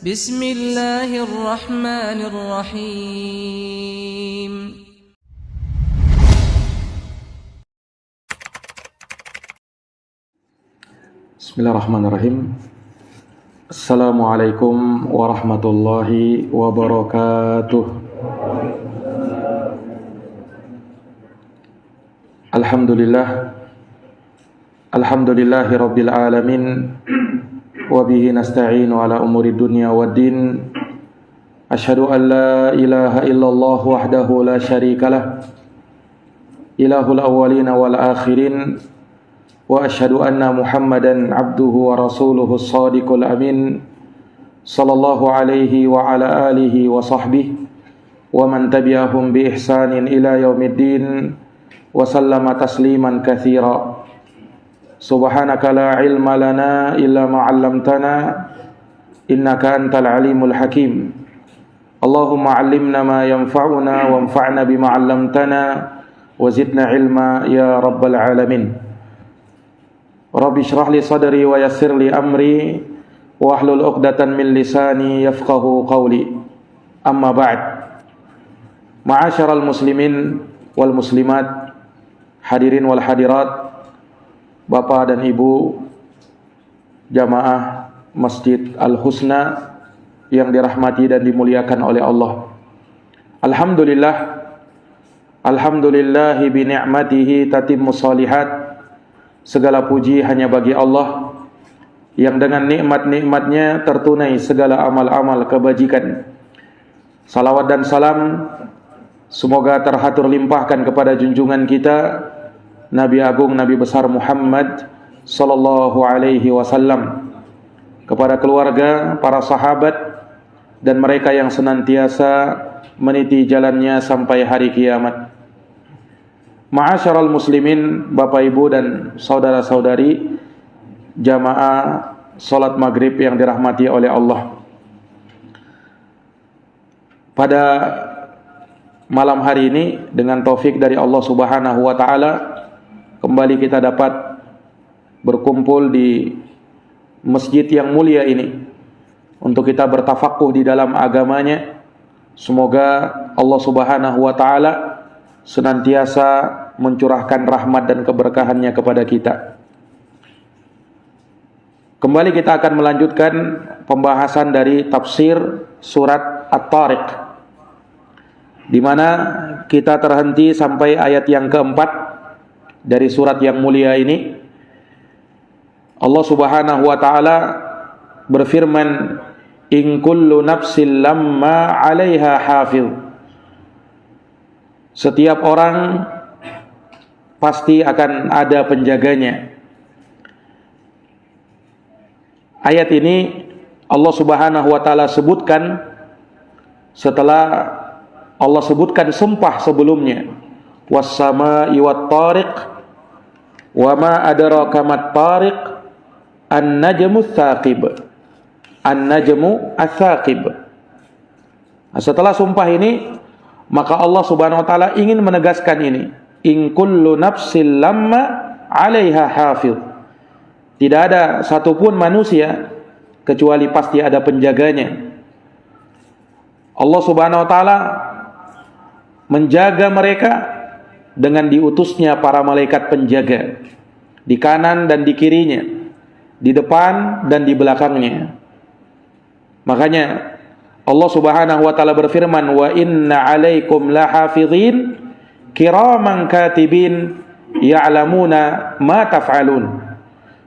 Bismillahirrahmanirrahim. Bismillahirrahmanirrahim. Assalamualaikum warahmatullahi wabarakatuh. Alhamdulillahi rabbil alamin. Wabihi nasta'inu ala umuri dunya waddin. Ashhadu an la ilaha illallah wahdahu la syarikalah, ilahul awwalina wal akhirin. Wa ashhadu anna Muhammadan abduhu wa rasuluhu as-sadiqul amin, sallallahu alaihi wa ala alihi wa sahbihi wa man tabi'ahum bi ihsanin ila yaumiddin wa sallama tasliman katsira. Subhanaka la ilma lana illa ma 'allamtana innaka antal alimul hakim. Allahumma 'allimna ma yanfa'una wanfa'na bima 'allamtana wa zidna ilma ya rabbal alamin. Rabbi shrah li sadri wa yassir li amri wahlul 'uqdatan min lisani yafqahu qawli. Amma ba'd. Ma'asyiral muslimin wal muslimat, hadirin wal hadirat, Bapak dan Ibu jamaah Masjid Al-Husna yang dirahmati dan dimuliakan oleh Allah. Alhamdulillahi bi ni'matihi tatimmu shalihat. Segala puji hanya bagi Allah yang dengan nikmat-nikmatnya tertunai segala amal-amal kebajikan. Salawat dan salam semoga terhatur limpahkan kepada junjungan kita Nabi Agung, Nabi Besar Muhammad sallallahu alaihi wasallam, kepada keluarga, para sahabat, dan mereka yang senantiasa meniti jalannya sampai hari kiamat. Ma'asyiral muslimin, Bapak Ibu dan saudara-saudari jamaah salat maghrib yang dirahmati oleh Allah. Pada malam hari ini dengan taufik dari Allah Subhanahu wa taala, kembali kita dapat berkumpul di masjid yang mulia ini untuk kita bertafakuh di dalam agamanya. Semoga Allah Subhanahu wa taala senantiasa mencurahkan rahmat dan keberkahannya kepada kita. Kembali kita akan melanjutkan pembahasan dari tafsir surat At-Tariq, di mana kita terhenti sampai ayat yang keempat dari surat yang mulia ini. Allah Subhanahu wa taala berfirman, in kullu nafsin lamma 'alaiha hafiz. Setiap orang pasti akan ada penjaganya. Ayat ini Allah Subhanahu wa taala sebutkan setelah Allah sebutkan sumpah sebelumnya, was-samaa'i wat-tariq wa ma adraka mat-tariq an-najmu ats-tsaqib. An-najmu ats-tsaqib. Setelah sumpah ini, maka Allah Subhanahu wa taala ingin menegaskan ini, in kullu nafsin lamma 'alaiha hafiz. Tidak ada satupun manusia kecuali pasti ada penjaganya. Allah Subhanahu wa taala menjaga mereka dengan diutusnya para malaikat penjaga di kanan dan di kirinya, di depan dan di belakangnya. Makanya Allah Subhanahu wa taala berfirman, wa inna 'alaikum lahafizin kiraman katibin ya'lamuna ma taf'alun.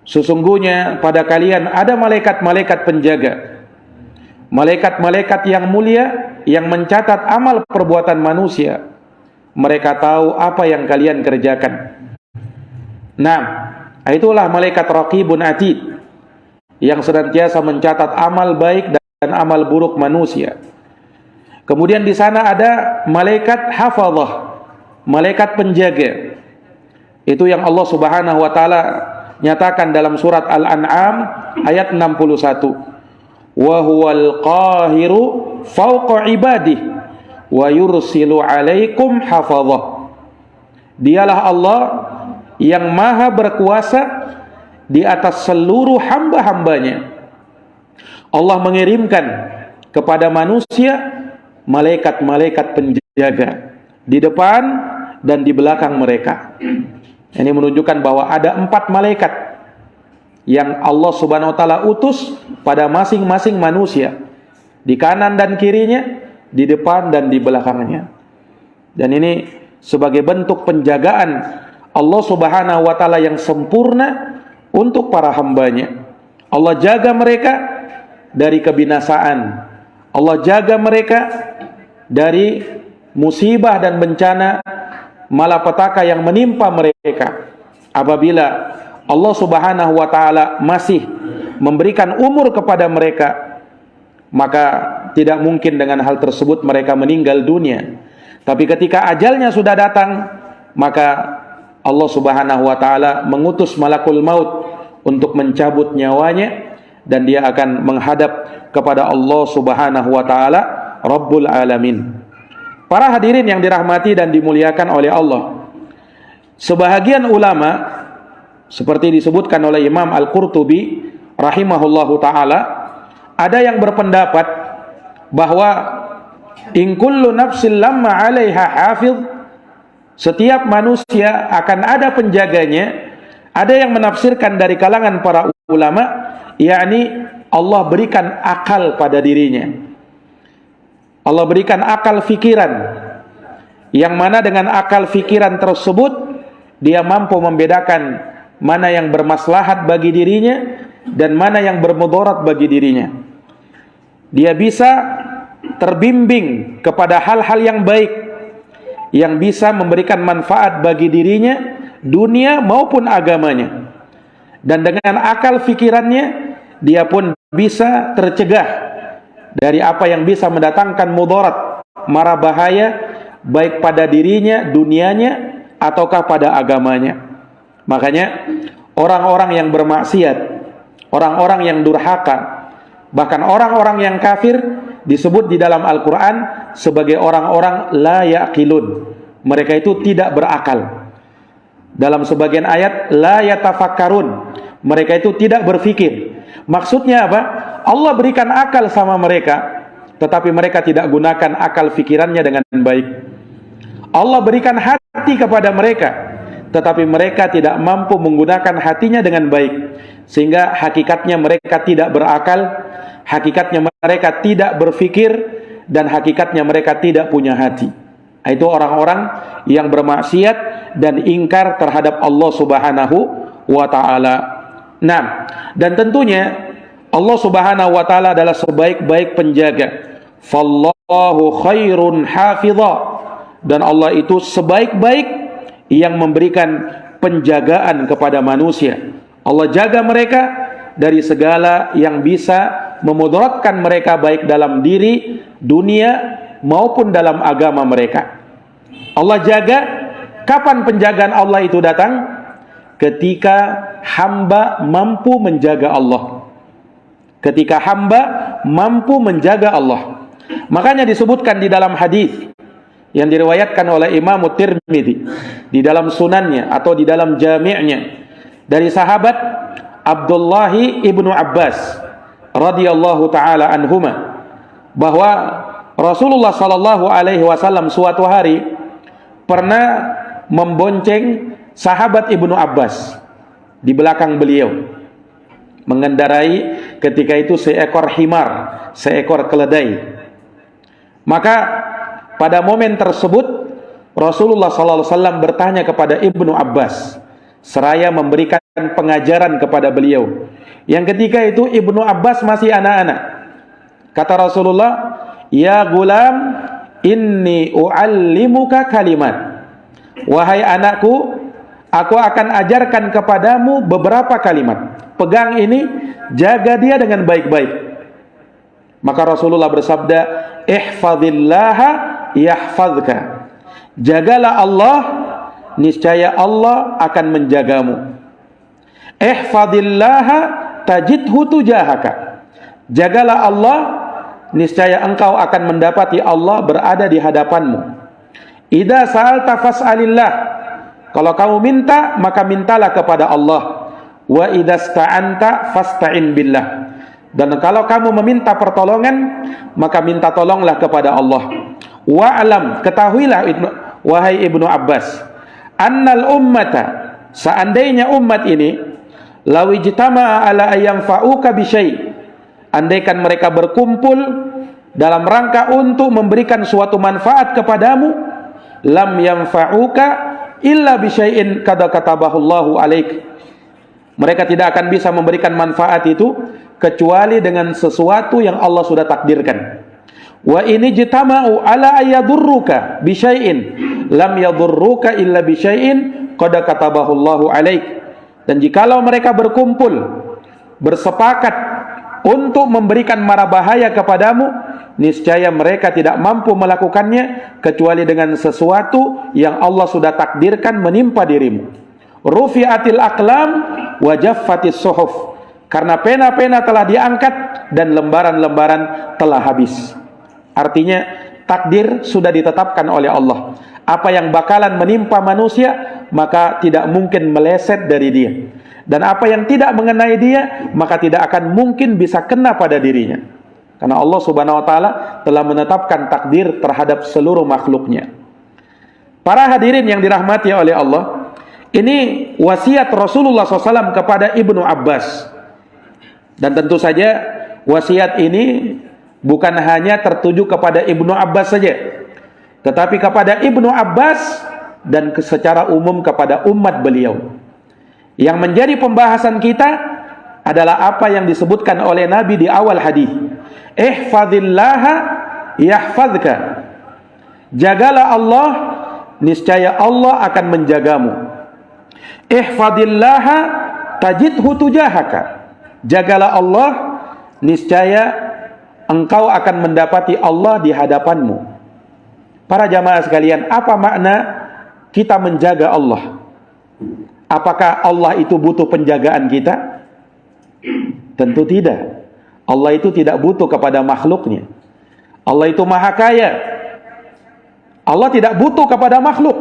Sesungguhnya pada kalian ada malaikat-malaikat penjaga, malaikat-malaikat yang mulia yang mencatat amal perbuatan manusia. Mereka tahu apa yang kalian kerjakan. Nah, itulah malaikat raqibun atid yang senantiasa mencatat amal baik dan amal buruk manusia. Kemudian di sana ada malaikat hafazah, malaikat penjaga. Itu yang Allah Subhanahu wa taala nyatakan dalam surat Al-An'am ayat 61. Wa huwal qahiru fawqa ibadihi wa yursilu 'alaikum hafazah. Dialah Allah yang maha berkuasa di atas seluruh hamba-hambanya. Allah mengirimkan kepada manusia malaikat-malaikat penjaga di depan dan di belakang mereka. Ini menunjukkan bahwa ada 4 malaikat yang Allah Subhanahu wa taala utus pada masing-masing manusia, di kanan dan kirinya, di depan dan di belakangnya. Dan ini sebagai bentuk penjagaan Allah Subhanahu wa taala yang sempurna untuk para hambanya. Allah jaga mereka dari kebinasaan. Allah jaga mereka dari musibah dan bencana malapetaka yang menimpa mereka. Apabila Allah Subhanahu wa taala masih memberikan umur kepada mereka, maka tidak mungkin dengan hal tersebut mereka meninggal dunia. Tapi ketika ajalnya sudah datang, maka Allah Subhanahu wa taala mengutus malakul maut untuk mencabut nyawanya, dan dia akan menghadap kepada Allah Subhanahu wa taala, Rabbul Alamin. Para hadirin yang dirahmati dan dimuliakan oleh Allah, sebahagian ulama seperti disebutkan oleh Imam Al-Qurtubi rahimahullahu taala, ada yang berpendapat bahwa in kullu nafsin lamma 'alaiha hafiz, setiap manusia akan ada penjaganya. Ada yang menafsirkan dari kalangan para ulama, yakni Allah berikan akal pada dirinya. Allah berikan akal fikiran, yang mana dengan akal fikiran tersebut dia mampu membedakan mana yang bermaslahat bagi dirinya dan mana yang bermudarat bagi dirinya. Dia bisa terbimbing kepada hal-hal yang baik, yang bisa memberikan manfaat bagi dirinya, dunia maupun agamanya. Dan dengan akal fikirannya dia pun bisa tercegah dari apa yang bisa mendatangkan mudarat, mara bahaya, baik pada dirinya, dunianya, ataukah pada agamanya. Makanya orang-orang yang bermaksiat, orang-orang yang durhaka, bahkan orang-orang yang kafir disebut di dalam Al-Quran sebagai orang-orang la yaqilun. Mereka itu tidak berakal. Dalam sebagian ayat la yatafakkarun, mereka itu tidak berfikir. Maksudnya apa? Allah berikan akal sama mereka, tetapi mereka tidak gunakan akal fikirannya dengan baik. Allah berikan hati kepada mereka, tetapi mereka tidak mampu menggunakan hatinya dengan baik, sehingga hakikatnya mereka tidak berakal, hakikatnya mereka tidak berfikir, dan hakikatnya mereka tidak punya hati. Itu orang-orang yang bermaksiat dan ingkar terhadap Allah Subhanahu wa taala. Nah, dan tentunya Allah Subhanahu wa taala adalah sebaik-baik penjaga. Fallahu khairun hafidha, dan Allah itu sebaik-baik yang memberikan penjagaan kepada manusia. Allah jaga mereka dari segala yang bisa memudaratkan mereka, baik dalam diri, dunia, maupun dalam agama mereka. Allah jaga. Kapan penjagaan Allah itu datang? Ketika hamba mampu menjaga Allah. Ketika hamba mampu menjaga Allah. Makanya disebutkan di dalam hadis yang diriwayatkan oleh Imam Tirmidzi di dalam sunannya atau di dalam jami'nya, dari sahabat Abdullah ibnu Abbas radhiyallahu taala anhuma, bahwa Rasulullah sallallahu alaihi wasallam suatu hari pernah membonceng sahabat Ibnu Abbas di belakang beliau, mengendarai ketika itu seekor himar, seekor keledai. Maka pada momen tersebut Rasulullah SAW bertanya kepada Ibnu Abbas seraya memberikan pengajaran kepada beliau, yang ketika itu Ibnu Abbas masih anak-anak. Kata Rasulullah, "Ya gulam, inni u'allimuka kalimat." Wahai anakku, aku akan ajarkan kepadamu beberapa kalimat. Pegang ini, jaga dia dengan baik-baik. Maka Rasulullah bersabda, "Ihfazillaha yahfazka." Jagalah Allah, niscaya Allah akan menjagamu. "Ihfazillaha tajidhu tujahaka." Jagalah Allah, niscaya engkau akan mendapati Allah berada di hadapanmu. "Idza sa'alta fas'alillah." Kalau kamu minta, maka mintalah kepada Allah. "Wa idza sta'anta fasta'in billah." Dan kalau kamu meminta pertolongan, maka minta tolonglah kepada Allah. Wa'lam, ketahuilah wahai Ibnu Abbas, annal ummata, seandainya umat ini, law ijtama'a ala ayyamfa'uka bi syai', andaikan mereka berkumpul dalam rangka untuk memberikan suatu manfaat kepadamu, lam yanfa'uka illa bi syai'in qad katabahullahu alaik. Mereka tidak akan bisa memberikan manfaat itu kecuali dengan sesuatu yang Allah sudah takdirkan. Wa ini jitama'u ala ayadurruka bi syai'in lam yadurruka illa bi syai'in qad katabahullahu alaik. Dan jikalau mereka berkumpul bersepakat untuk memberikan mara bahaya kepadamu, niscaya mereka tidak mampu melakukannya kecuali dengan sesuatu yang Allah sudah takdirkan menimpa dirimu. Rufi'atil aqlam wa jaffatis suhuf, karena pena-pena telah diangkat dan lembaran-lembaran telah habis. Artinya takdir sudah ditetapkan oleh Allah. Apa yang bakalan menimpa manusia maka tidak mungkin meleset dari dia, dan apa yang tidak mengenai dia maka tidak akan mungkin bisa kena pada dirinya, karena Allah Subhanahu wa taala telah menetapkan takdir terhadap seluruh makhluknya. Para hadirin yang dirahmati oleh Allah, ini wasiat Rasulullah SAW kepada Ibnu Abbas. Dan tentu saja wasiat ini bukan hanya tertuju kepada Ibnu Abbas saja, tetapi kepada Ibnu Abbas dan secara umum kepada umat beliau. Yang menjadi pembahasan kita adalah apa yang disebutkan oleh Nabi di awal hadis. Ihfazillaha yahfazka. Jagalah Allah, niscaya Allah akan menjagamu. Ihfazillaha tajidhu tujahaka. Jagalah Allah, niscaya engkau akan mendapati Allah di hadapanmu. Para jamaah sekalian, apa makna kita menjaga Allah? Apakah Allah itu butuh penjagaan kita? Tentu tidak. Allah itu tidak butuh kepada makhluknya. Allah itu maha kaya. Allah tidak butuh kepada makhluk.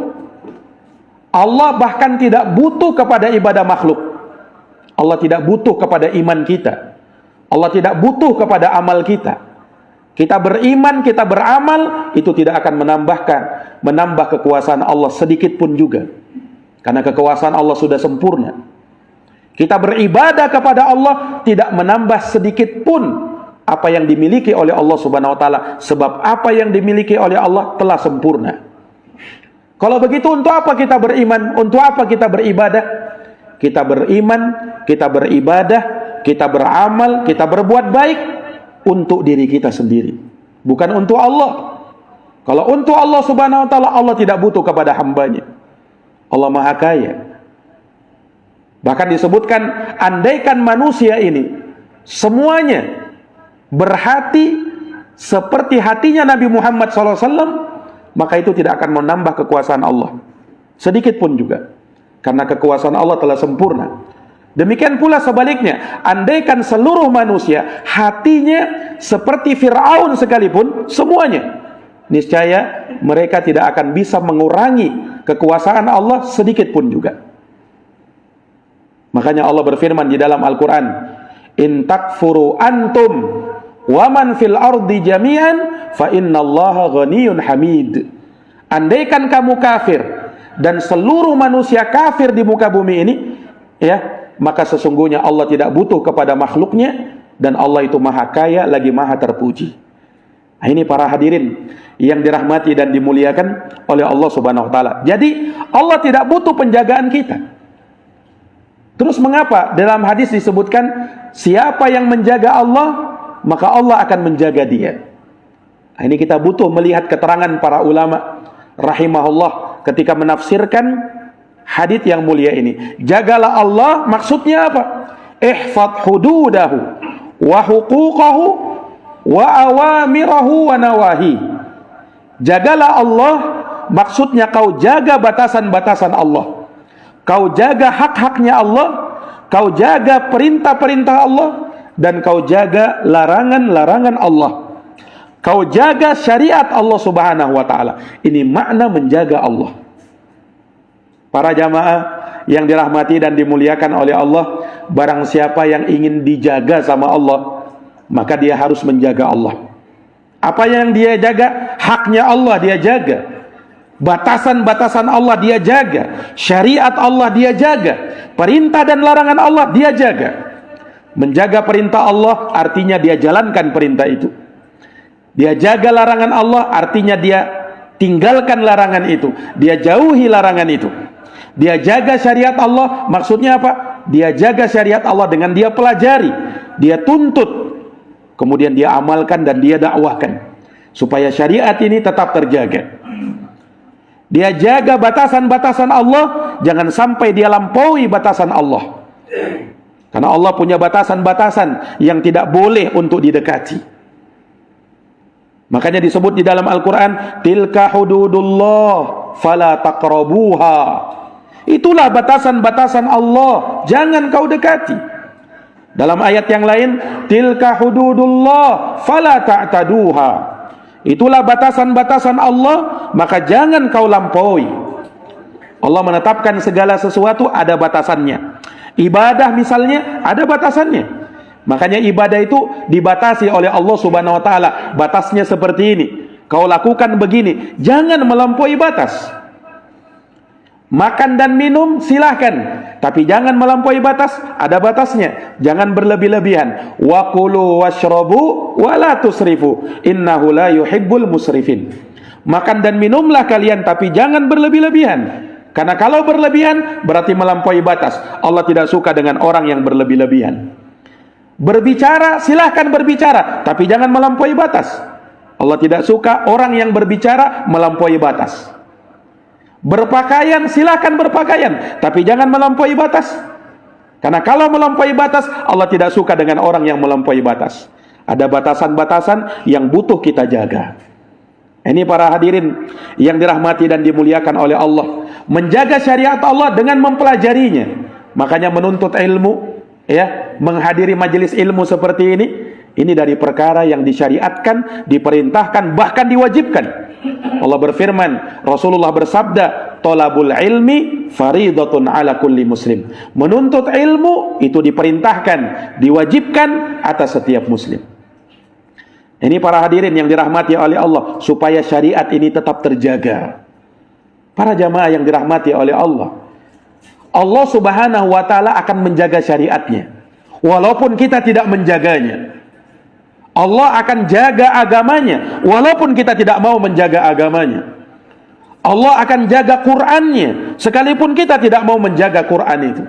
Allah bahkan tidak butuh kepada ibadah makhluk. Allah tidak butuh kepada iman kita. Allah tidak butuh kepada amal kita. Kita beriman, kita beramal, itu tidak akan menambah kekuasaan Allah sedikit pun juga. Karena kekuasaan Allah sudah sempurna. Kita beribadah kepada Allah tidak menambah sedikit pun apa yang dimiliki oleh Allah Subhanahu wa taala, sebab apa yang dimiliki oleh Allah telah sempurna. Kalau begitu, untuk apa kita beriman? Untuk apa kita beribadah? Kita beriman, kita beribadah, kita beramal, kita berbuat baik untuk diri kita sendiri, bukan untuk Allah. Kalau untuk Allah Subhanahu wa taala, Allah tidak butuh kepada hambanya. Allah maha kaya. Bahkan disebutkan, andaikan manusia ini semuanya berhati seperti hatinya Nabi Muhammad SAW, maka itu tidak akan menambah kekuasaan Allah sedikit pun juga, karena kekuasaan Allah telah sempurna. Demikian pula sebaliknya, andaikan seluruh manusia hatinya seperti Fir'aun sekalipun, semuanya, niscaya mereka tidak akan bisa mengurangi kekuasaan Allah sedikit pun juga. Makanya Allah berfirman di dalam Al-Quran, in takfuru antum wa man fil ardi jami'an fa innallaha ghaniyun hamid. Andaikan kamu kafir dan seluruh manusia kafir di muka bumi ini, ya, maka sesungguhnya Allah tidak butuh kepada makhluknya, dan Allah itu maha kaya lagi maha terpuji. Nah, ini para hadirin yang dirahmati dan dimuliakan oleh Allah Subhanahu wa taala. Jadi Allah tidak butuh penjagaan kita. Terus mengapa dalam hadis disebutkan siapa yang menjaga Allah, maka Allah akan menjaga dia? Nah, ini kita butuh melihat keterangan para ulama rahimahullah ketika menafsirkan hadis yang mulia ini. Jagalah Allah maksudnya apa? Ihfadz hududahu wa huquqahu wa awamirahu wa nawahi. Jagalah Allah maksudnya kau jaga batasan-batasan Allah. Kau jaga hak-haknya Allah, kau jaga perintah-perintah Allah, dan kau jaga larangan-larangan Allah. Kau jaga syariat Allah Subhanahu wa taala. Ini makna menjaga Allah. Para jamaah yang dirahmati dan dimuliakan oleh Allah, barang siapa yang ingin dijaga sama Allah, maka dia harus menjaga Allah. Apa yang dia jaga? Haknya Allah dia jaga. Batasan-batasan Allah dia jaga. Syariat Allah dia jaga. Perintah dan larangan Allah dia jaga. Menjaga perintah Allah artinya dia jalankan perintah itu. Dia jaga larangan Allah artinya dia tinggalkan larangan itu. Dia jauhi larangan itu. Dia jaga syariat Allah, maksudnya apa? Dia jaga syariat Allah dengan dia pelajari, dia tuntut, kemudian dia amalkan dan dia dakwahkan supaya syariat ini tetap terjaga. Dia jaga batasan-batasan Allah, jangan sampai dia lampaui batasan Allah. Karena Allah punya batasan-batasan yang tidak boleh untuk didekati. Makanya disebut di dalam Al-Quran, tilka hududullah fala taqrabuha. Itulah batasan-batasan Allah, jangan kau dekati. Dalam ayat yang lain, tilka hududullah fala ta'taduha. Itulah batasan-batasan Allah, maka jangan kau lampaui. Allah menetapkan segala sesuatu ada batasannya. Ibadah misalnya ada batasannya. Makanya ibadah itu dibatasi oleh Allah Subhanahu wa taala. Batasnya seperti ini. Kau lakukan begini, jangan melampaui batas. Makan dan minum silahkan, tapi jangan melampaui batas, ada batasnya. Jangan berlebih-lebihan. Wa kulu washrabu wa la tusrifu innahu la yuhibbul musrifin. Makan dan minumlah kalian, tapi jangan berlebih-lebihan. Karena kalau berlebihan berarti melampaui batas. Allah tidak suka dengan orang yang berlebih-lebihan. Berbicara silahkan berbicara, tapi jangan melampaui batas. Allah tidak suka orang yang berbicara melampaui batas. Berpakaian silahkan berpakaian, tapi jangan melampaui batas. Karena kalau melampaui batas, Allah tidak suka dengan orang yang melampaui batas. Ada batasan-batasan yang butuh kita jaga. Ini para hadirin yang dirahmati dan dimuliakan oleh Allah, menjaga syariat Allah dengan mempelajarinya. Makanya menuntut ilmu, ya, menghadiri majelis ilmu seperti ini dari perkara yang disyariatkan, diperintahkan, bahkan diwajibkan. Allah berfirman, Rasulullah bersabda, thalabul ilmi faridatun ala kulli muslim. Menuntut ilmu itu diperintahkan, diwajibkan atas setiap muslim. Ini para hadirin yang dirahmati oleh Allah, supaya syariat ini tetap terjaga. Para jamaah yang dirahmati oleh Allah, Allah Subhanahu wa taala akan menjaga syariatnya walaupun kita tidak menjaganya. Allah akan jaga agamanya walaupun kita tidak mau menjaga agamanya. Allah akan jaga Qur'annya sekalipun kita tidak mau menjaga Qur'an itu.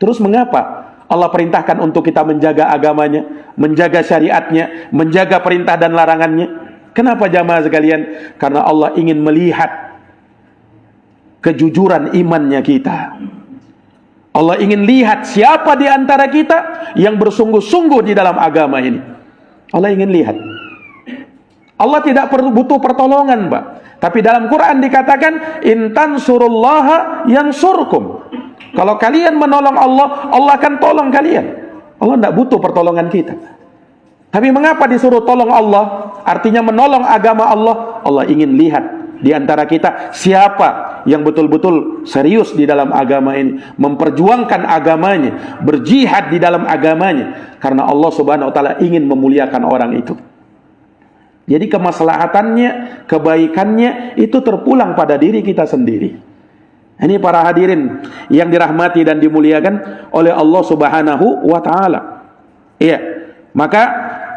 Terus mengapa Allah perintahkan untuk kita menjaga agamanya, menjaga syariatnya, menjaga perintah dan larangannya? Kenapa jamaah sekalian? Karena Allah ingin melihat kejujuran imannya kita. Allah ingin lihat siapa di antara kita yang bersungguh-sungguh di dalam agama ini. Allah ingin lihat. Allah tidak butuh pertolongan, Pak. Tapi dalam Quran dikatakan, intan surullaha yansurkum. Kalau kalian menolong Allah, Allah akan tolong kalian. Allah tidak butuh pertolongan kita. Tapi mengapa disuruh tolong Allah? Artinya menolong agama Allah. Allah ingin lihat di antara kita siapa yang betul-betul serius di dalam agama ini, memperjuangkan agamanya, berjihad di dalam agamanya, karena Allah Subhanahu wa taala ingin memuliakan orang itu. Jadi kemaslahatannya, kebaikannya itu terpulang pada diri kita sendiri. Ini para hadirin yang dirahmati dan dimuliakan oleh Allah Subhanahu wa taala. Iya. Maka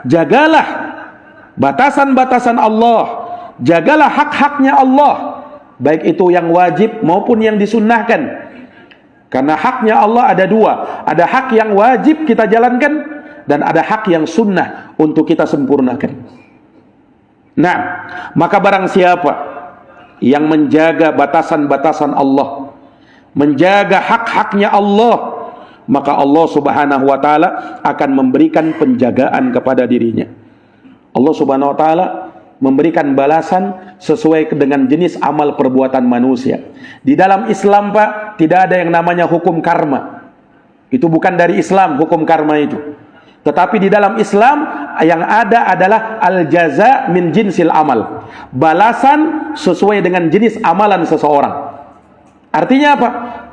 jagalah batasan-batasan Allah, jagalah hak-haknya Allah, baik itu yang wajib maupun yang disunnahkan. Karena haknya Allah ada dua, ada hak yang wajib kita jalankan dan ada hak yang sunnah untuk kita sempurnakan. Nah, maka barang siapa yang menjaga batasan-batasan Allah, menjaga hak-haknya Allah, maka Allah Subhanahu wa taala akan memberikan penjagaan kepada dirinya. Allah Subhanahu wa taala memberikan balasan sesuai dengan jenis amal perbuatan manusia. Di dalam Islam, Pak, tidak ada yang namanya hukum karma. Itu bukan dari Islam hukum karma itu. Tetapi di dalam Islam yang ada adalah al-jaza min jinsil amal. Balasan sesuai dengan jenis amalan seseorang. Artinya apa?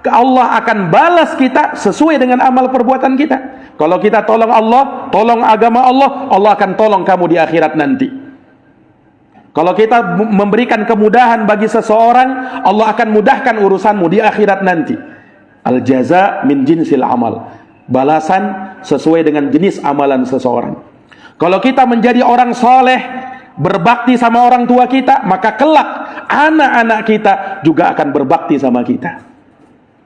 Allah akan balas kita sesuai dengan amal perbuatan kita. Kalau kita tolong Allah, tolong agama Allah, Allah akan tolong kamu di akhirat nanti. Kalau kita memberikan kemudahan bagi seseorang, Allah akan mudahkan urusanmu di akhirat nanti. Al-jaza min jinsil amal. Balasan sesuai dengan jenis amalan seseorang. Kalau kita menjadi orang soleh, berbakti sama orang tua kita, maka kelak anak-anak kita juga akan berbakti sama kita.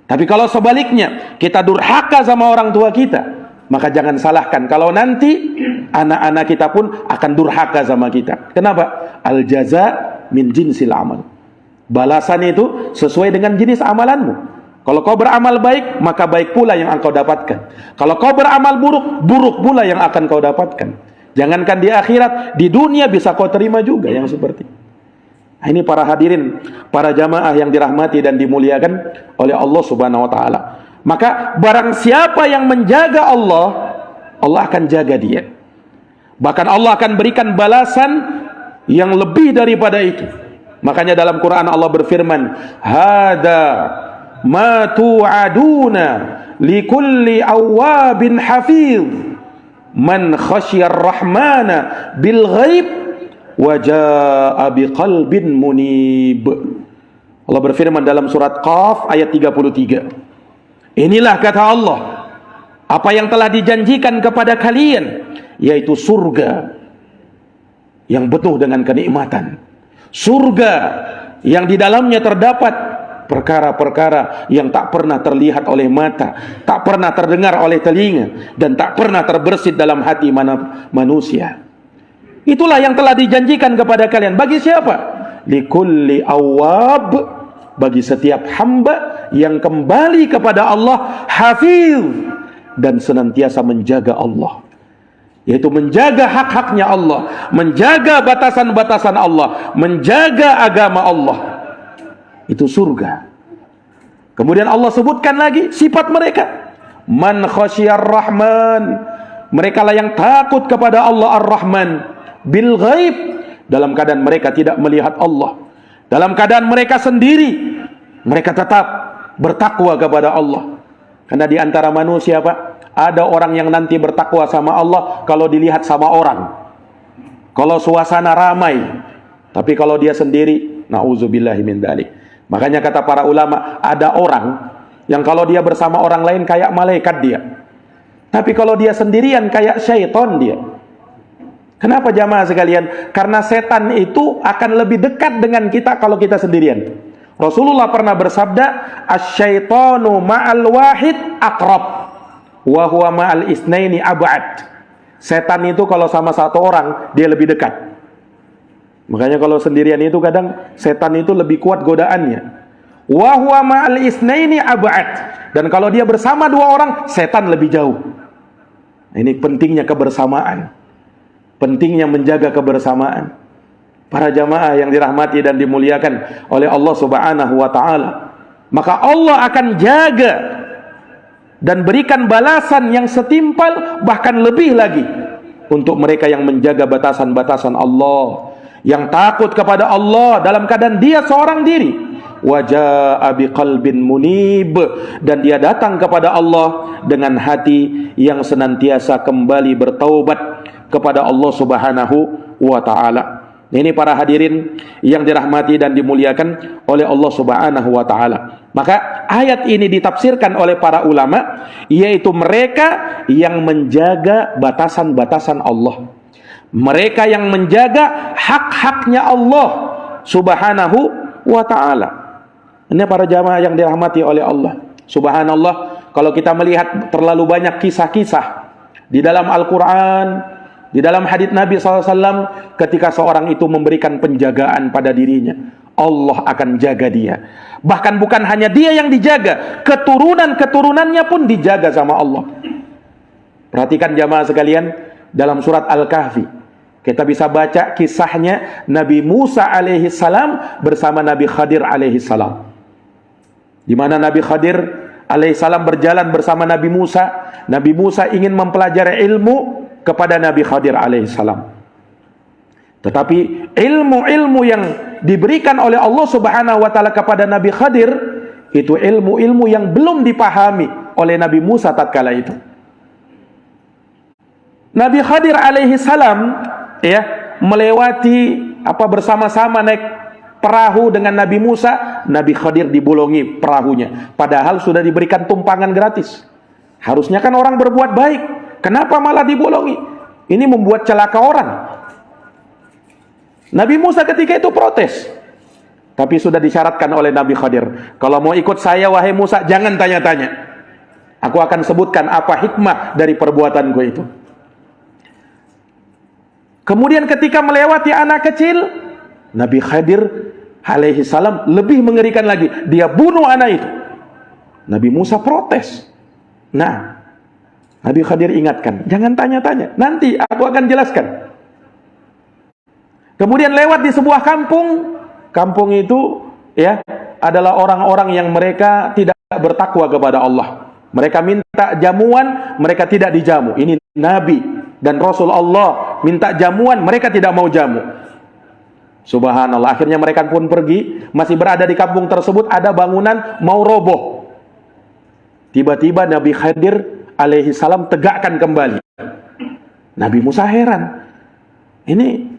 Tapi kalau sebaliknya, kita durhaka sama orang tua kita, maka jangan salahkan kalau nanti anak-anak kita pun akan durhaka sama kita. Kenapa? Al-jaza min jinsil amal. Balasan itu sesuai dengan jenis amalanmu. Kalau kau beramal baik, maka baik pula yang engkau dapatkan. Kalau kau beramal buruk, buruk pula yang akan kau dapatkan. Jangankan di akhirat, di dunia bisa kau terima juga yang seperti ini. Nah, ini para hadirin, para jamaah yang dirahmati dan dimuliakan oleh Allah Subhanahu wa taala. Maka barang siapa yang menjaga Allah, Allah akan jaga dia. Bahkan Allah akan berikan balasan yang lebih daripada itu. Makanya dalam Quran Allah berfirman, "Hada ma tu'aduna likulli awwabin hafiz. Man khasyar rahmana bil ghaib wa jaa biqalbin munib." Allah berfirman dalam surat Qaf ayat 33. Inilah kata Allah, apa yang telah dijanjikan kepada kalian, yaitu surga yang penuh dengan kenikmatan. Surga yang di dalamnya terdapat perkara-perkara yang tak pernah terlihat oleh mata, tak pernah terdengar oleh telinga, dan tak pernah terbersit dalam hati manusia. Itulah yang telah dijanjikan kepada kalian. Bagi siapa? Likulli awwab, bagi setiap hamba yang kembali kepada Allah, hafiz, dan senantiasa menjaga Allah, yaitu menjaga hak-haknya Allah, menjaga batasan-batasan Allah, menjaga agama Allah. Itu surga. Kemudian Allah sebutkan lagi sifat mereka. Man khasyar rahman, mereka lah yang takut kepada Allah Ar-Rahman. Bil ghaib, dalam keadaan mereka tidak melihat Allah, dalam keadaan mereka sendiri, mereka tetap bertakwa kepada Allah. Karena di antara manusia, Pak, ada orang yang nanti bertakwa sama Allah kalau dilihat sama orang, kalau suasana ramai. Tapi kalau dia sendiri, na'udzubillahi min dzalik. Makanya kata para ulama, ada orang yang kalau dia bersama orang lain kayak malaikat dia, tapi kalau dia sendirian kayak syaitan dia. Kenapa jamaah sekalian? Karena setan itu akan lebih dekat dengan kita kalau kita sendirian. Rasulullah pernah bersabda, "Asy-syaitanu ma'al wahid aqrab wa huwa ma'al isnaini ab'ad." Setan itu kalau sama satu orang dia lebih dekat. Makanya kalau sendirian itu kadang setan itu lebih kuat godaannya. Wa huwa ma'al isnaini ab'ad. Dan kalau dia bersama dua orang, setan lebih jauh. Ini pentingnya kebersamaan. Pentingnya menjaga kebersamaan. Para jamaah yang dirahmati dan dimuliakan oleh Allah Subhanahu wa taala. Maka Allah akan jaga dan berikan balasan yang setimpal, bahkan lebih lagi untuk mereka yang menjaga batasan-batasan Allah, yang takut kepada Allah dalam keadaan dia seorang diri. Wajaa biqalbin munib, dan dia datang kepada Allah dengan hati yang senantiasa kembali bertaubat kepada Allah Subhanahu wa taala. Ini para hadirin yang dirahmati dan dimuliakan oleh Allah Subhanahu wa taala. Maka ayat ini ditafsirkan oleh para ulama, yaitu mereka yang menjaga batasan-batasan Allah. Mereka yang menjaga hak-haknya Allah Subhanahu wa ta'ala. Ini para jamaah yang dirahmati oleh Allah. Subhanallah, kalau kita melihat terlalu banyak kisah-kisah di dalam Al-Quran, di dalam hadits Nabi SAW, ketika seorang itu memberikan penjagaan pada dirinya, Allah akan jaga dia. Bahkan bukan hanya dia yang dijaga, keturunan-keturunannya pun dijaga sama Allah. Perhatikan jamaah sekalian, dalam surat Al-Kahfi, kita bisa baca kisahnya Nabi Musa alaihissalam bersama Nabi Khadir alaihissalam. Di mana Nabi Khadir alaihissalam berjalan bersama Nabi Musa. Nabi Musa ingin mempelajari ilmu kepada Nabi Khadir alaihissalam. Tetapi ilmu-ilmu yang diberikan oleh Allah Subhanahu wa taala kepada Nabi Khadir Itu ilmu-ilmu yang belum dipahami oleh Nabi Musa tatkala itu. Nabi Khadir alaihi salam melewati bersama-sama naik perahu dengan Nabi Musa. Nabi Khadir dibolongi perahunya, padahal sudah diberikan tumpangan gratis. Harusnya kan orang berbuat baik, kenapa malah dibolongi? Ini membuat celaka orang. Nabi Musa ketika itu protes, tapi sudah disyaratkan oleh Nabi Khadir, kalau mau ikut saya wahai Musa, jangan tanya-tanya. Aku akan sebutkan apa hikmah dari perbuatanku itu. Kemudian ketika melewati anak kecil, Nabi Khadir alaihi salam lebih mengerikan lagi. Dia bunuh anak itu. Nabi Musa protes. Nah, Nabi Khadir ingatkan, jangan tanya-tanya, nanti aku akan jelaskan. Kemudian lewat di sebuah kampung. Kampung itu adalah orang-orang yang mereka tidak bertakwa kepada Allah. Mereka minta jamuan, mereka tidak dijamu. Ini Nabi dan Rasul Allah minta jamuan, mereka tidak mau jamu. Subhanallah, akhirnya mereka pun pergi. Masih berada di kampung tersebut, ada bangunan mau roboh. Tiba-tiba Nabi Khadir alaihi salam tegakkan kembali. Nabi Musa heran, ini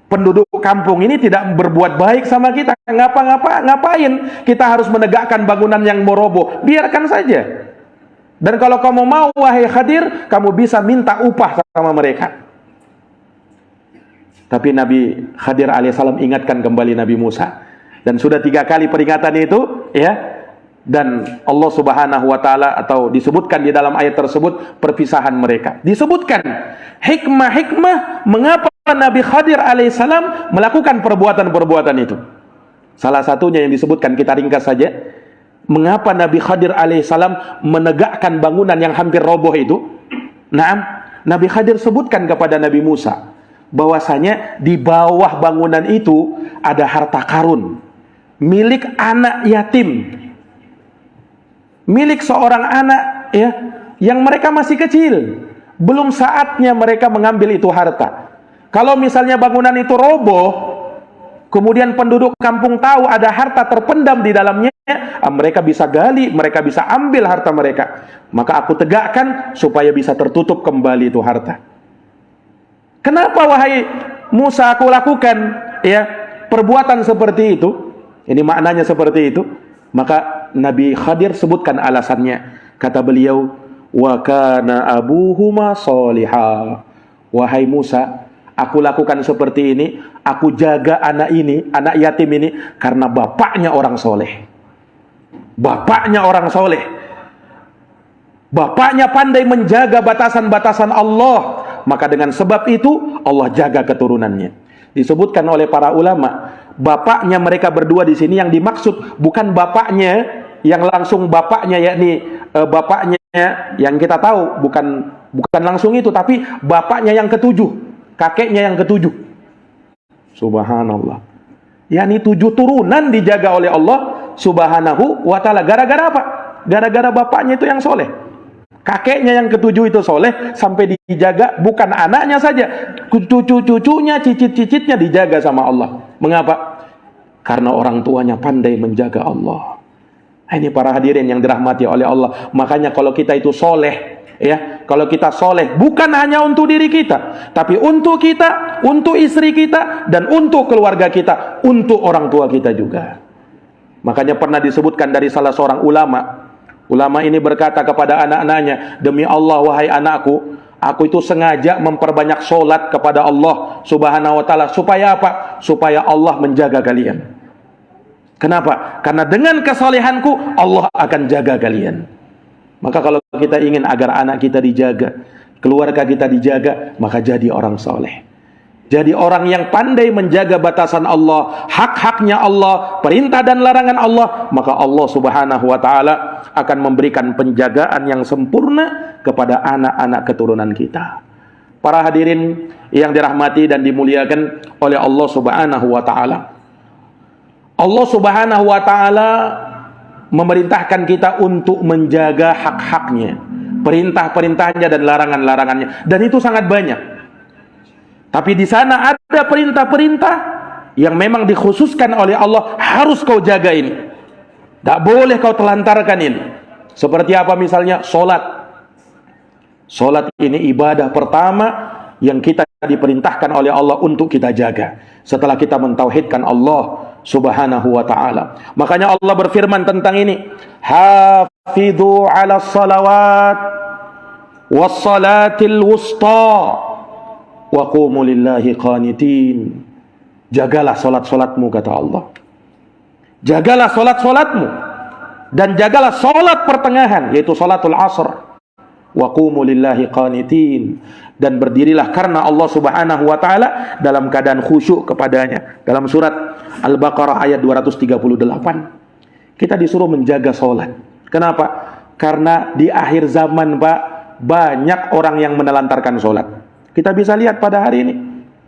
penduduk kampung ini tidak berbuat baik sama kita. Ngapain kita harus menegakkan bangunan yang mau roboh? Biarkan saja. Dan kalau kamu mau wahai Khadir, kamu bisa minta upah sama mereka. Tapi Nabi Khadir alaihissalam ingatkan kembali Nabi Musa. Dan sudah 3 kali peringatan itu, dan Allah subhanahu wa ta'ala, atau disebutkan di dalam ayat tersebut, perpisahan mereka. Disebutkan hikmah-hikmah mengapa Nabi Khadir alaihissalam melakukan perbuatan-perbuatan itu. Salah satunya yang disebutkan, kita ringkas saja. Mengapa Nabi Khadir alaihissalam menegakkan bangunan yang hampir roboh itu? Nabi Khadir sebutkan kepada Nabi Musa bahwasanya di bawah bangunan itu ada harta karun milik anak yatim, milik seorang anak yang mereka masih kecil. Belum saatnya mereka mengambil itu harta. Kalau misalnya bangunan itu roboh, kemudian penduduk kampung tahu ada harta terpendam di dalamnya, mereka bisa gali, mereka bisa ambil harta mereka. Maka aku tegakkan supaya bisa tertutup kembali itu harta. Kenapa wahai Musa aku lakukan perbuatan seperti itu? Ini maknanya seperti itu. Maka Nabi Khadir sebutkan alasannya. Kata beliau, wa kana abuhuma sholiha. Wahai Musa, aku lakukan seperti ini, aku jaga anak ini, anak yatim ini, karena bapaknya orang soleh. Bapaknya orang soleh. Bapaknya pandai menjaga batasan-batasan Allah. Maka dengan sebab itu Allah jaga keturunannya. Disebutkan oleh para ulama, bapaknya mereka berdua di sini yang dimaksud bukan bapaknya yang langsung bapaknya, yakni bapaknya yang kita tahu, bukan langsung itu, tapi bapaknya yang ketujuh, kakeknya yang ketujuh. Subhanallah. Yakni 7 turunan dijaga oleh Allah subhanahu wa ta'ala. Gara-gara apa? Gara-gara bapaknya itu yang soleh. Kakeknya yang ketujuh itu soleh, sampai dijaga, bukan anaknya saja, cucu-cucunya, cicit-cicitnya dijaga sama Allah. Mengapa? Karena orang tuanya pandai menjaga Allah. Ini para hadirin yang dirahmati oleh Allah. Makanya kalau kita itu soleh, kalau kita soleh, bukan hanya untuk diri kita, tapi untuk kita, untuk istri kita, dan untuk keluarga kita, untuk orang tua kita juga. Makanya pernah disebutkan dari salah seorang ulama. Ulama ini berkata kepada anak-anaknya, demi Allah wahai anakku, aku itu sengaja memperbanyak solat kepada Allah subhanahu wa ta'ala. Supaya apa? Supaya Allah menjaga kalian. Kenapa? Karena dengan kesolehanku Allah akan jaga kalian. Maka kalau kita ingin agar anak kita dijaga, keluarga kita dijaga, maka jadi orang soleh. Jadi orang yang pandai menjaga batasan Allah, hak-haknya Allah, perintah dan larangan Allah, maka Allah subhanahu wa ta'ala akan memberikan penjagaan yang sempurna kepada anak-anak keturunan kita. Para hadirin yang dirahmati dan dimuliakan oleh Allah subhanahu wa ta'ala, Allah subhanahu wa ta'ala memerintahkan kita untuk menjaga hak-haknya, perintah-perintahnya dan larangan-larangannya, dan itu sangat banyak. Tapi di sana ada perintah-perintah yang memang dikhususkan oleh Allah, harus kau jaga ini. Tak boleh kau telantarkan ini. Seperti apa misalnya? Solat. Solat ini ibadah pertama yang kita diperintahkan oleh Allah untuk kita jaga. Setelah kita mentauhidkan Allah subhanahu wa ta'ala. Makanya Allah berfirman tentang ini. Hafidhu ala salawat wassalatil wusta wa qumu lillahi qanitin. Jagalah solat-solatmu, kata Allah. Jagalah solat-solatmu. Dan jagalah solat pertengahan, yaitu solatul asr. Wa qumu lillahi qanitin. Dan berdirilah karena Allah subhanahu wa ta'ala dalam keadaan khusyuk kepadanya. Dalam surat Al-Baqarah ayat 238. Kita disuruh menjaga solat. Kenapa? Karena di akhir zaman, Pak, banyak orang yang menelantarkan solat. Kita bisa lihat pada hari ini.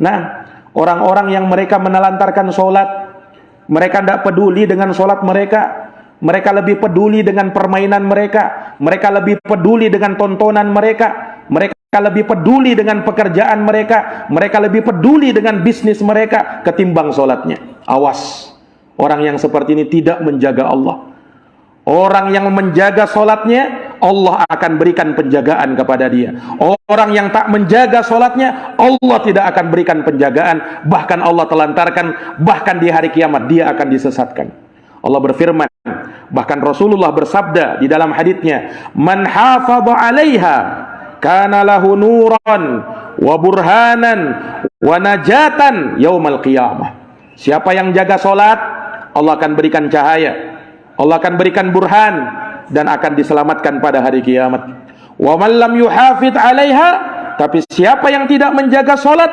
Nah, orang-orang yang mereka menelantarkan solat, mereka tidak peduli dengan solat mereka. Mereka lebih peduli dengan permainan mereka. Mereka lebih peduli dengan tontonan mereka. Mereka lebih peduli dengan pekerjaan mereka. Mereka lebih peduli dengan bisnis mereka ketimbang solatnya. Awas, orang yang seperti ini tidak menjaga Allah. Orang yang menjaga solatnya, Allah akan berikan penjagaan kepada dia. Orang yang tak menjaga solatnya, Allah tidak akan berikan penjagaan. Bahkan Allah telantarkan. Bahkan di hari kiamat dia akan disesatkan. Allah berfirman, bahkan Rasulullah bersabda di dalam haditsnya, "Man hafadha 'alaiha kana lahu nuran wa burhanan wa najatan yaumal qiyamah." Siapa yang jaga solat, Allah akan berikan cahaya, Allah akan berikan burhan, dan akan diselamatkan pada hari kiamat. Wa man lam yuhafidh 'alaiha, tapi siapa yang tidak menjaga solat,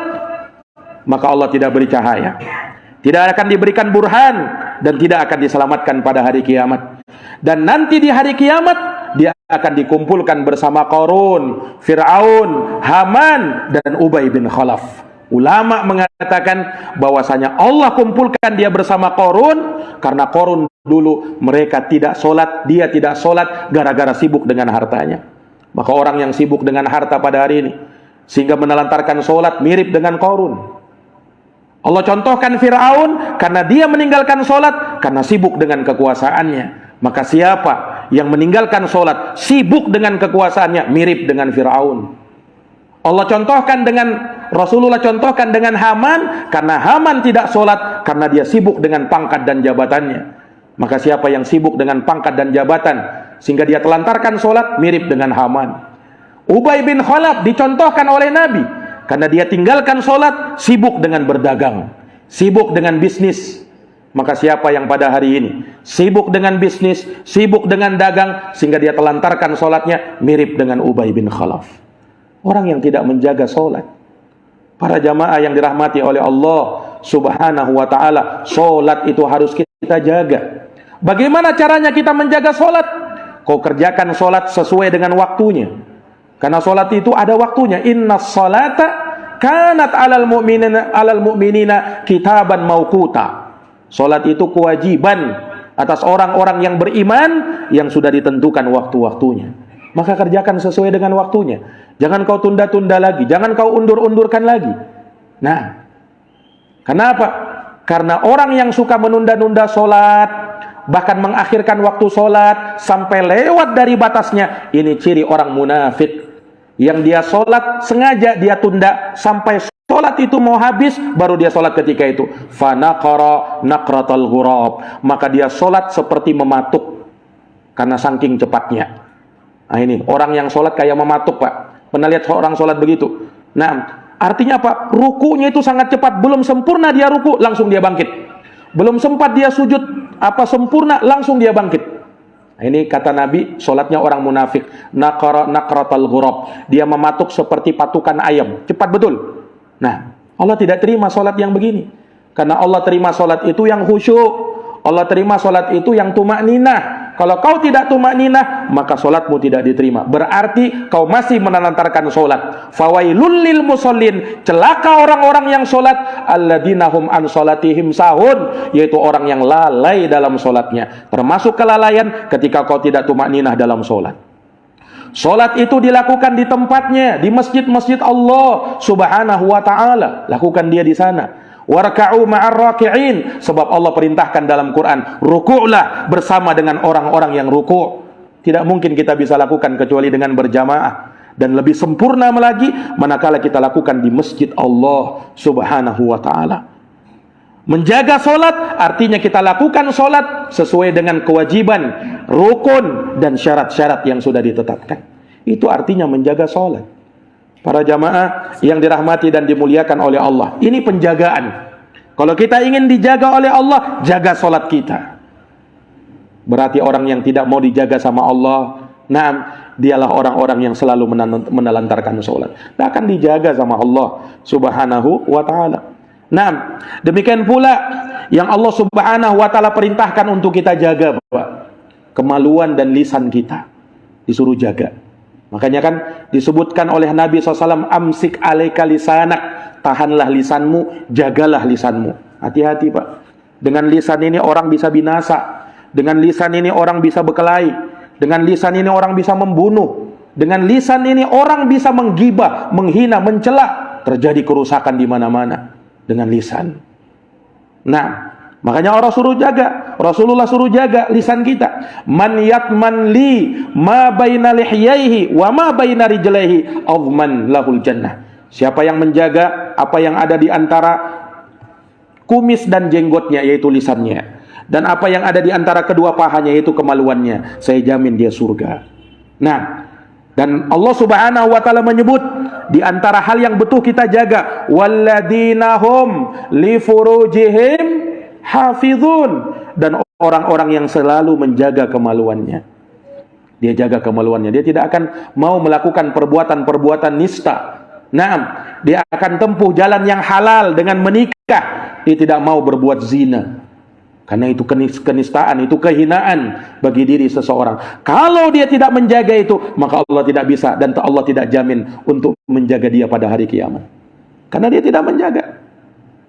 maka Allah tidak beri cahaya, tidak akan diberikan burhan, dan tidak akan diselamatkan pada hari kiamat. Dan nanti di hari kiamat dia akan dikumpulkan bersama Qarun, Fir'aun, Haman, dan Ubay bin Khalaf. Ulama mengatakan bahwasanya Allah kumpulkan dia bersama Qarun karena Qarun dulu mereka tidak solat, dia tidak solat gara-gara sibuk dengan hartanya. Maka orang yang sibuk dengan harta pada hari ini sehingga menelantarkan solat mirip dengan Qarun. Allah contohkan Fir'aun karena dia meninggalkan solat karena sibuk dengan kekuasaannya. Maka siapa yang meninggalkan solat sibuk dengan kekuasaannya mirip dengan Fir'aun. Allah contohkan dengan, Rasulullah contohkan dengan Haman karena Haman tidak solat karena dia sibuk dengan pangkat dan jabatannya. Maka siapa yang sibuk dengan pangkat dan jabatan sehingga dia telantarkan solat mirip dengan Haman. Ubay bin Khalaf dicontohkan oleh Nabi karena dia tinggalkan solat, sibuk dengan berdagang, sibuk dengan bisnis. Maka siapa yang pada hari ini sibuk dengan bisnis, sibuk dengan dagang, sehingga dia telantarkan solatnya, mirip dengan Ubay bin Khalaf. Orang yang tidak menjaga solat. Para jamaah yang dirahmati oleh Allah subhanahu wa ta'ala, solat itu harus kita jaga. Bagaimana caranya kita menjaga solat? Kau kerjakan solat sesuai dengan waktunya. Karena solat itu ada waktunya. Innas salata kanat alal mu'minina kitaban mauquta. Solat itu kewajiban atas orang-orang yang beriman yang sudah ditentukan waktu-waktunya. Maka kerjakan sesuai dengan waktunya. Jangan kau tunda-tunda lagi, jangan kau undur-undurkan lagi. Nah, kenapa? Karena orang yang suka menunda-nunda solat, bahkan mengakhirkan waktu solat sampai lewat dari batasnya, ini ciri orang munafik. Yang dia solat sengaja dia tunda sampai solat itu mau habis, baru dia solat ketika itu. Fanaqara naqratal ghurab, maka dia solat seperti mematuk karena saking cepatnya. Nah ini orang yang solat kayak mematuk, Pak. Pernah lihat orang solat begitu? Nah, artinya apa? Rukunya itu sangat cepat, belum sempurna dia ruku, langsung dia bangkit. Belum sempat dia sujud sempurna, langsung dia bangkit. Nah, ini kata Nabi, solatnya orang munafik. Naqratal ghurab, dia mematuk seperti patukan ayam, cepat betul. Nah, Allah tidak terima solat yang begini. Karena Allah terima solat itu yang khusyuk. Allah terima solat itu yang tumakninah. Kalau kau tidak tumakninah, maka solatmu tidak diterima. Berarti kau masih menelantarkan solat. Fawailul lil musallin, celaka orang-orang yang solat, alladzina hum an solatihim sahun, yaitu orang yang lalai dalam solatnya. Termasuk kelalaian ketika kau tidak tumakninah dalam solat. Solat itu dilakukan di tempatnya, di masjid-masjid Allah subhanahu wa ta'ala. Lakukan dia di sana. Warka'u ma'ar raki'in, sebab Allah perintahkan dalam Quran, ruku'lah bersama dengan orang-orang yang ruku'. Tidak mungkin kita bisa lakukan kecuali dengan berjamaah. Dan lebih sempurna lagi manakala kita lakukan di masjid Allah Subhanahu wa ta'ala. Menjaga solat artinya kita lakukan solat sesuai dengan kewajiban, rukun, dan syarat-syarat yang sudah ditetapkan. Itu artinya menjaga solat. Para jamaah yang dirahmati dan dimuliakan oleh Allah, ini penjagaan. Kalau kita ingin dijaga oleh Allah, jaga solat kita. Berarti orang yang tidak mau dijaga sama Allah, nah, dialah orang-orang yang selalu menelantarkan solat. Tidak akan dijaga sama Allah Subhanahu wa ta'ala. Nah, demikian pula yang Allah Subhanahu wa ta'ala perintahkan untuk kita jaga, Bapak. Kemaluan dan lisan kita disuruh jaga. Makanya kan disebutkan oleh Nabi SAW, amsik alaika lisanak, tahanlah lisanmu, jagalah lisanmu. Hati-hati, Pak. Dengan lisan ini orang bisa binasa. Dengan lisan ini orang bisa berkelahi. Dengan lisan ini orang bisa membunuh. Dengan lisan ini orang bisa menggibah, menghina, mencela. Terjadi kerusakan di mana-mana dengan lisan. Nah, makanya orang suruh jaga. Rasulullah suruh jaga lisan kita. Man yatman li ma baina lihyaihi wa ma baina rijlaihi adman lahul jannah. Siapa yang menjaga apa yang ada di antara kumis dan jenggotnya, yaitu lisannya, dan apa yang ada di antara kedua pahanya, yaitu kemaluannya, saya jamin dia surga. Nah, dan Allah Subhanahu wa ta'ala menyebut di antara hal yang betul kita jaga, walladzina hum li furujihim hafizun, dan orang-orang yang selalu menjaga kemaluannya. Dia jaga kemaluannya, dia tidak akan mau melakukan perbuatan-perbuatan nista. Naam, dia akan tempuh jalan yang halal dengan menikah. Dia tidak mau berbuat zina, karena itu kenistaan, itu kehinaan bagi diri seseorang. Kalau dia tidak menjaga itu, maka Allah tidak bisa, dan Allah tidak jamin untuk menjaga dia pada hari kiamat, karena dia tidak menjaga.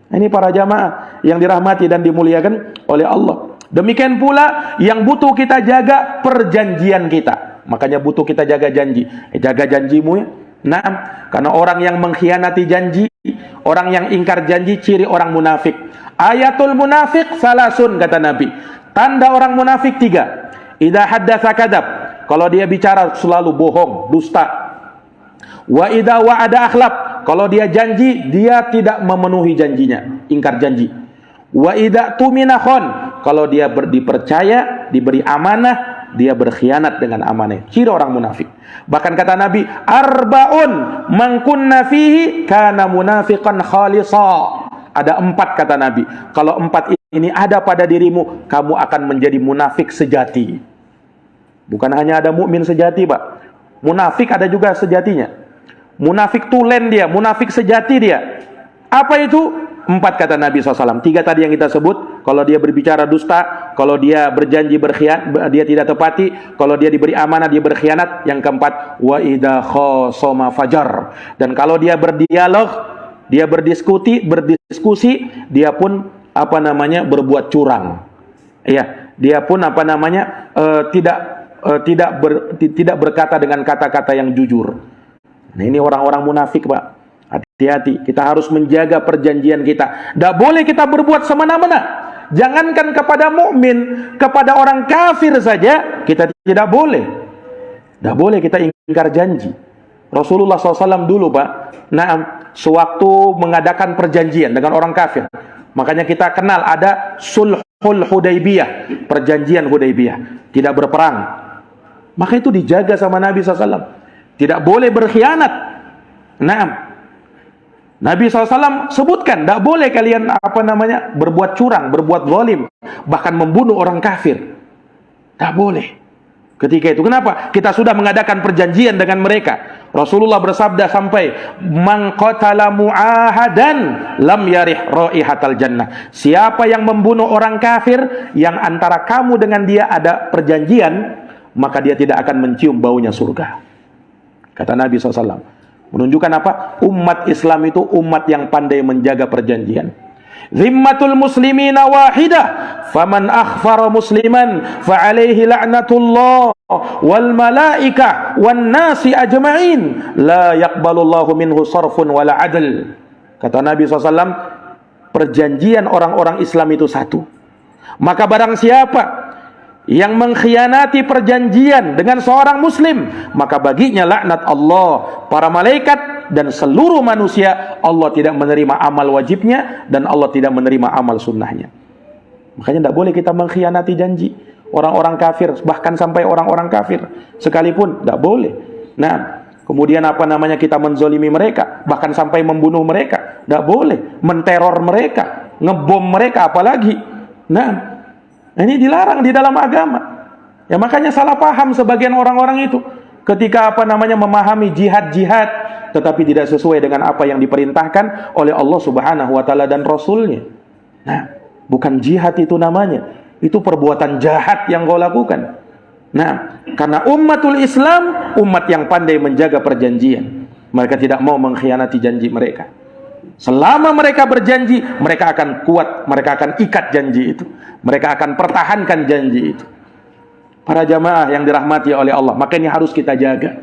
Ini para jamaah yang dirahmati dan dimuliakan oleh Allah. Demikian pula yang butuh kita jaga perjanjian kita. Makanya butuh kita jaga janji. Jaga janjimu ya. Nah, karena orang yang mengkhianati janji, orang yang ingkar janji, ciri orang munafik. Ayatul munafik salasun, kata Nabi. Tanda orang munafik 3. Idza haddatsa kadzab. Kalau dia bicara selalu bohong, dusta. Wa idza wa'ada akhlaf. Kalau dia janji, dia tidak memenuhi janjinya, ingkar janji. Wa idza tumina khon. Kalau dia dipercaya, diberi amanah, dia berkhianat dengan amanah. Ciri orang munafik. Bahkan kata Nabi, arbaun man kunna fihi kana munafiqan khalisa. Ada 4 kata Nabi. Kalau 4 ini ada pada dirimu, kamu akan menjadi munafik sejati. Bukan hanya ada mukmin sejati, Pak. Munafik ada juga sejatinya. Munafik tulen dia, munafik sejati dia. Apa itu? 4 kata Nabi SAW. 3 tadi yang kita sebut. Kalau dia berbicara dusta, kalau dia berjanji berkhianat, dia tidak tepati. Kalau dia diberi amanah, dia berkhianat. Yang keempat, wa idza khasama fajar. Dan kalau dia berdialog, dia berdiskusi, dia pun berbuat curang. Ya, dia pun tidak berkata dengan kata-kata yang jujur. Nah, ini orang-orang munafik, Pak. Hati-hati, kita harus menjaga perjanjian kita. Tidak boleh kita berbuat semena-mena. Jangankan kepada mukmin, kepada orang kafir saja kita tidak boleh. Tidak boleh kita ingkar janji. Rasulullah SAW dulu, Pak, sewaktu mengadakan perjanjian dengan orang kafir, makanya kita kenal ada sulhul Hudaybiyah, perjanjian Hudaybiyah, tidak berperang. Maka itu dijaga sama Nabi SAW. Tidak boleh berkhianat. Nabi SAW sebutkan, tidak boleh kalian berbuat curang, berbuat zalim, bahkan membunuh orang kafir. Tidak boleh. Ketika itu, kenapa? Kita sudah mengadakan perjanjian dengan mereka. Rasulullah bersabda sampai, man qatala mu'ahadan lam yarih raihatal jannah. Siapa yang membunuh orang kafir yang antara kamu dengan dia ada perjanjian, maka dia tidak akan mencium baunya surga. Kata Nabi SAW. Menunjukkan apa? Umat Islam itu umat yang pandai menjaga perjanjian. Zimmatul muslimina wahidah, faman akhfara musliman fa'alaihi la'natullah wal malaikah wan nasi ajma'in la yaqbalullahu minhu sarfun wala adl. Kata Nabi SAW, perjanjian orang-orang Islam itu satu. Maka barang siapa yang mengkhianati perjanjian dengan seorang muslim, maka baginya laknat Allah, para malaikat, dan seluruh manusia. Allah tidak menerima amal wajibnya, dan Allah tidak menerima amal sunnahnya. Makanya tidak boleh kita mengkhianati janji orang-orang kafir, bahkan sampai orang-orang kafir sekalipun tidak boleh. Nah, kemudian kita menzolimi mereka, bahkan sampai membunuh mereka, tidak boleh. Menteror mereka, ngebom mereka, apalagi. Nah, ini dilarang di dalam agama. Ya, makanya salah paham sebagian orang-orang itu ketika memahami jihad-jihad, tetapi tidak sesuai dengan apa yang diperintahkan oleh Allah Subhanahu wa taala dan Rasulnya. Nah, bukan jihad itu namanya. Itu perbuatan jahat yang kau lakukan. Nah, karena ummatul Islam, umat yang pandai menjaga perjanjian. Mereka tidak mau mengkhianati janji mereka. Selama mereka berjanji, mereka akan kuat, mereka akan ikat janji itu. Mereka akan pertahankan janji itu. Para jamaah yang dirahmati oleh Allah, maka ini harus kita jaga.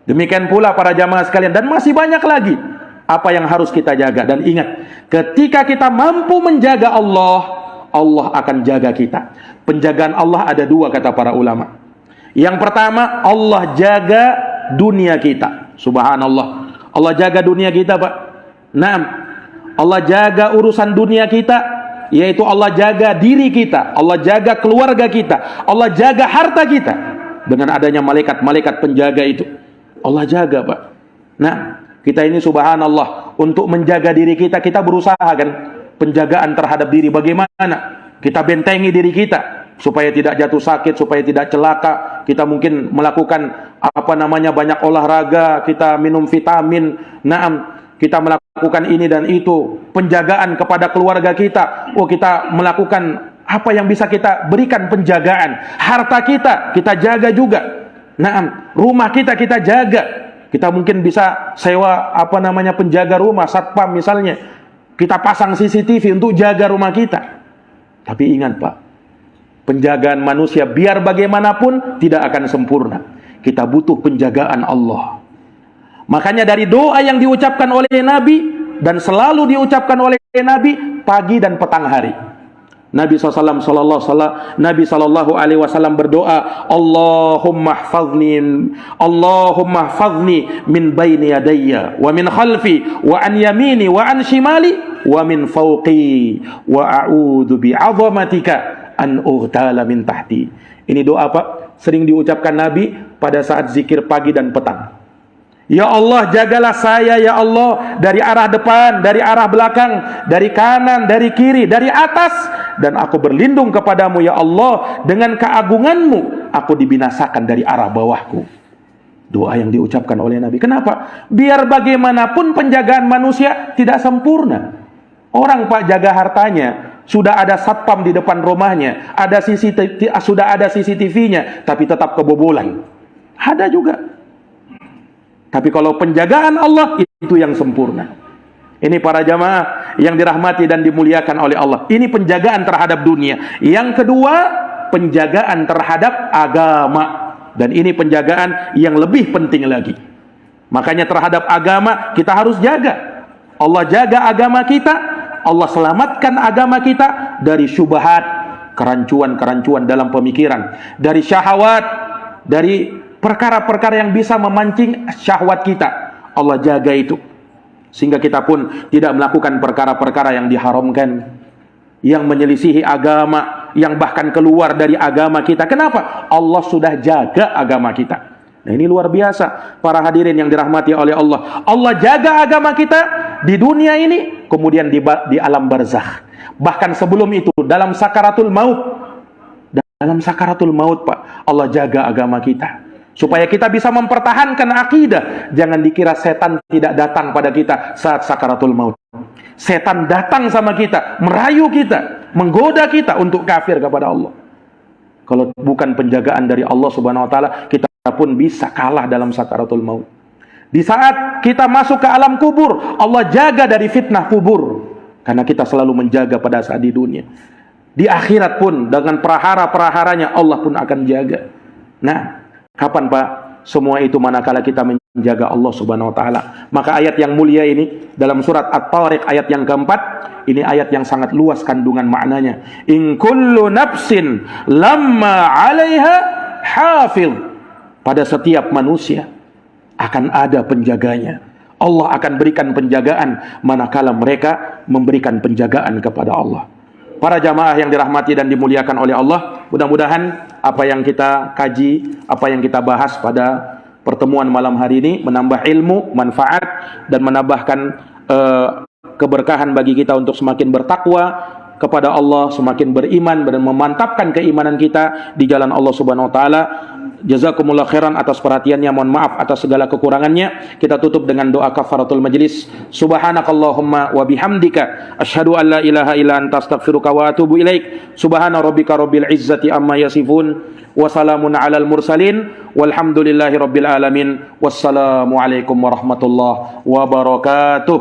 Demikian pula para jamaah sekalian, dan masih banyak lagi apa yang harus kita jaga. Dan ingat, ketika kita mampu menjaga Allah, Allah akan jaga kita. Penjagaan Allah ada dua, kata para ulama. Yang pertama, Allah jaga dunia kita. Subhanallah, Allah jaga dunia kita, Pak. Nah, Allah jaga urusan dunia kita, yaitu Allah jaga diri kita, Allah jaga keluarga kita, Allah jaga harta kita. Dengan adanya malaikat-malaikat penjaga itu, Allah jaga, Pak. Nah, kita ini subhanallah, untuk menjaga diri kita, kita berusaha kan, penjagaan terhadap diri. Bagaimana kita bentengi diri kita supaya tidak jatuh sakit, supaya tidak celaka. Kita mungkin melakukan banyak olahraga, kita minum vitamin. Naam, kita melakukan ini dan itu, penjagaan kepada keluarga kita. Kita melakukan apa yang bisa kita berikan penjagaan. Harta kita jaga juga. Nah, rumah kita jaga. Kita mungkin bisa sewa penjaga rumah, satpam misalnya. Kita pasang CCTV untuk jaga rumah kita. Tapi ingat, Pak, penjagaan manusia biar bagaimanapun tidak akan sempurna. Kita butuh penjagaan Allah. Makanya dari doa yang diucapkan oleh Nabi, dan selalu diucapkan oleh Nabi pagi dan petang hari, Nabi sallallahu alaihi wasallam berdoa, Allahumma hfazni min baini yadayya wa min khalfi wa an yamini wa an shimali wa min fawqi wa a'udzu bi'azamatika an ughtala min tahti. Ini doa, Pak, sering diucapkan Nabi pada saat zikir pagi dan petang. Ya Allah, jagalah saya ya Allah, dari arah depan, dari arah belakang, dari kanan, dari kiri, dari atas, dan aku berlindung kepadamu ya Allah, dengan keagunganmu aku dibinasakan dari arah bawahku. Doa yang diucapkan oleh Nabi. Kenapa? Biar bagaimanapun penjagaan manusia tidak sempurna. Orang, Pak, jaga hartanya, sudah ada satpam di depan rumahnya, sudah ada CCTV-nya, tapi tetap kebobolan. Ada juga. Tapi kalau penjagaan Allah, itu yang sempurna. Ini para jamaah yang dirahmati dan dimuliakan oleh Allah. Ini penjagaan terhadap dunia. Yang kedua, penjagaan terhadap agama. Dan ini penjagaan yang lebih penting lagi. Makanya terhadap agama kita harus jaga. Allah jaga agama kita, Allah selamatkan agama kita dari syubhat, kerancuan-kerancuan dalam pemikiran, dari syahwat, dari perkara-perkara yang bisa memancing syahwat kita. Allah jaga itu, sehingga kita pun tidak melakukan perkara-perkara yang diharamkan, yang menyelisihi agama, yang bahkan keluar dari agama kita. Kenapa? Allah sudah jaga agama kita. Nah, ini luar biasa, para hadirin yang dirahmati oleh Allah. Allah jaga agama kita di dunia ini, kemudian di alam barzakh. Bahkan sebelum itu, dalam sakaratul maut. Dalam sakaratul maut, Pak, Allah jaga agama kita, supaya kita bisa mempertahankan akidah. Jangan dikira setan tidak datang pada kita saat sakaratul maut. Setan datang sama kita, merayu kita, menggoda kita untuk kafir kepada Allah. Kalau bukan penjagaan dari Allah Subhanahu wa taala, kita pun bisa kalah dalam sakaratul maut. Di saat kita masuk ke alam kubur, Allah jaga dari fitnah kubur, karena kita selalu menjaga pada saat di dunia. Di akhirat pun dengan prahara-praharanya Allah pun akan jaga. Nah, kapan, Pak, semua itu manakala kita menjaga Allah Subhanahu wa taala. Maka ayat yang mulia ini dalam surat At-Tariq ayat yang keempat, ini ayat yang sangat luas kandungan maknanya. In kullu nafsin lamma 'alaiha hafiz. Pada setiap manusia akan ada penjaganya. Allah akan berikan penjagaan manakala mereka memberikan penjagaan kepada Allah. Para jamaah yang dirahmati dan dimuliakan oleh Allah, mudah-mudahan apa yang kita kaji, apa yang kita bahas pada pertemuan malam hari ini menambah ilmu, manfaat, dan menambahkan keberkahan bagi kita untuk semakin bertakwa kepada Allah, semakin beriman dan memantapkan keimanan kita di jalan Allah Subhanahu wa taala. Jazakumullah khairan atas perhatiannya, mohon maaf atas segala kekurangannya. Kita tutup dengan doa kafaratul majlis. Subhanakallahumma wa bihamdika asyhadu an la ilaha illa anta astaghfiruka wa atubu ilaik. Subhana rabbika rabbil izzati amma yasifun wa salamun alal mursalin walhamdulillahi rabbil alamin. Wassalamu alaikum warahmatullahi wabarakatuh.